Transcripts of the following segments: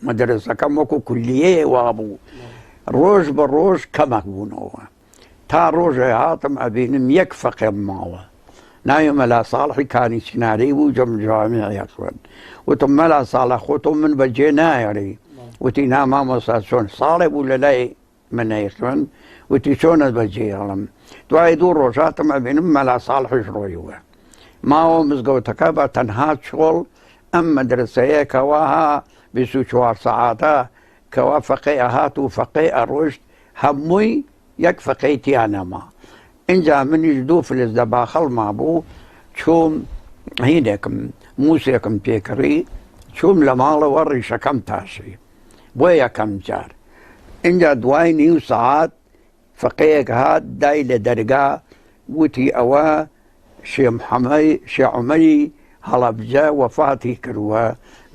مدرسەکەم وەکو کولیەیە وا بوو ڕۆژ بە ڕۆژ کەمەک بوونەوە تا ڕۆژێ هاتم ئەبینم یەک فەقێم ماوە ناوی مەلا ساڵحی کانی چنارەی بوو جەمجامیعەیە خوێن وتم مەلا ساڵح خۆ تۆ من بەجێ نایەڕی وتی نا مامۆستا چۆن ساڵێ بوو لە لای منەی خوێن وتی چۆنت بەجێهێڵم دوای دوو ڕۆژ هاتم ئەبینم مەلا ساڵحیش ڕۆیوە ماوە مزگەوتەکە بە تەنها چۆڵ ئەم مەدرسەیە کەوا ها 24 سەعاتە کەوا فەقێ ئەهات و فەقێ ئەڕۆیشت هەمووی یەک فەقەی تیانەما اینجا منیش دوو فلس دەباخەڵما بوو چووم هینێکم مووسێکم پێکڕی چووم لە ماڵەوە ڕیشەکەم تاشی بۆ یەکەم جار اینجا دوای نیو سەعات فەقەیەک هات دای لە دەرگا وتی ئەوە شێ عومەری هەڵەبجە وەفاتی کردووە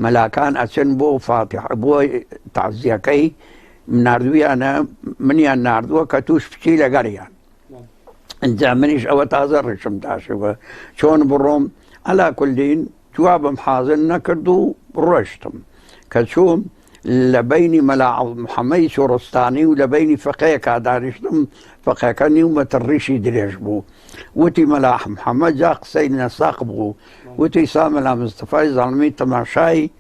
مەلاکان ئەچن بۆ فاتح بۆ تەعزیەکەی ناردوویانە منیان ناردووە کە تووش بچی لەگەڕیان اینجا منیش ئەوە تازە ڕیشم تاشەوە چۆن بڕۆم ئەلا کولین جوابم حازر نەکرد و ڕۆشتم کە چووم لە بینی مەلا محەممەی شۆڕستانی و لە بینی فەقەیەکا دانیشتم فەقەکە نیومەتر ڕیشی درێژ بوو وتی مەلا محەممەد جا قسەی نەساق بوو وتی سا مەلا مستەفای زاڵمی تەماشای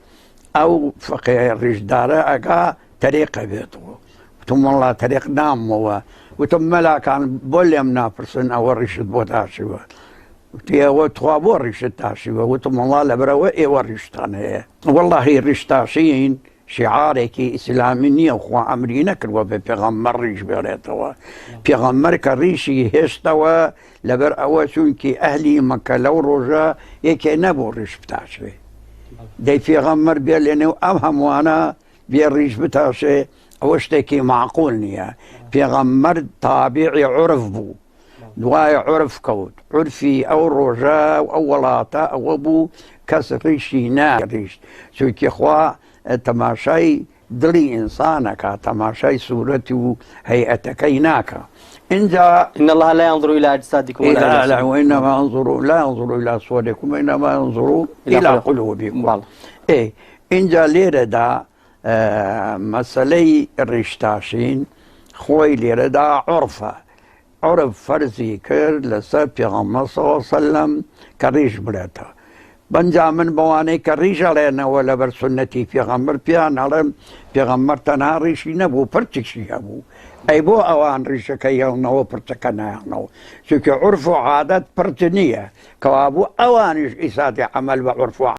ئەو فەقێ ڕیشدارە ئەگا تەرێقە بێتەوە وتم وەڵا تەرێق نامەوە وتم مەلاکان بۆ لێم ناپرسن ئەوە ڕیشت بۆ تاشیوە وتی ئەوە توا بۆ ڕیشت تاشیوە وتم وەڵا لەبەرەوە ئێوە ڕیشتان هەیە وەڵڵاهی ڕیشتاشین شعارێکی ئیسلامی نییە خوا ئەمری نەکردوە بە پێغەمبەر ڕیش بێڕێتەوە پێغەمبەر کە ڕیشی هێشتەوە لەبەر ئەوە چونکی ئەهلی مەکە لەو ڕۆژە یەکێ نەبوو ڕیش بتاشێ دەی پێغەمبەر بێ لێنێو ئەم هەمووانە بێ ڕیش بتاشێ ئەوە شتێکی معقول نییە پێغەمبەر تابعی عورف بوو دوای عورف کەوت عورفی ئەو ڕۆژە ئەو وڵاتە ئەوە بوو کەس ڕیشی ناڕیشت چونکی خوا تەماشای دڵی ئینسانەکە تەماشای سوورەتی و هەیئەتەکەی ناکە اینجا إن الله لا ينظر إلى أجسادكم وإنما لا ينظر إلى صوركم وإنما ينظر إلى قلوبكم اینجا لێرەدا مەسەلەی ڕیشتاشین خۆی لێرەدا عورفە عورف فەرزی کرد لەسەر پێغەمبەر صلی الله علیه وسلم کە ڕیش بڵێتەوە بەنجا من بەوانەی کە ڕیژ ئەڵێنەوە لەبەر سونەتی پێغەمبەر پیان ئەڵێم پێغەمبەر تەنها ڕیشی نەبوو پرچێکی هەبوو ئەی بۆ ئەوان ڕیشەکە هێڵنەوە پرچەکە نایەڵنەوە چونکە عورف و عادەت پرچ نییە کەوا بوو ئەوانیش ئیساتی عەمەل بە عورف و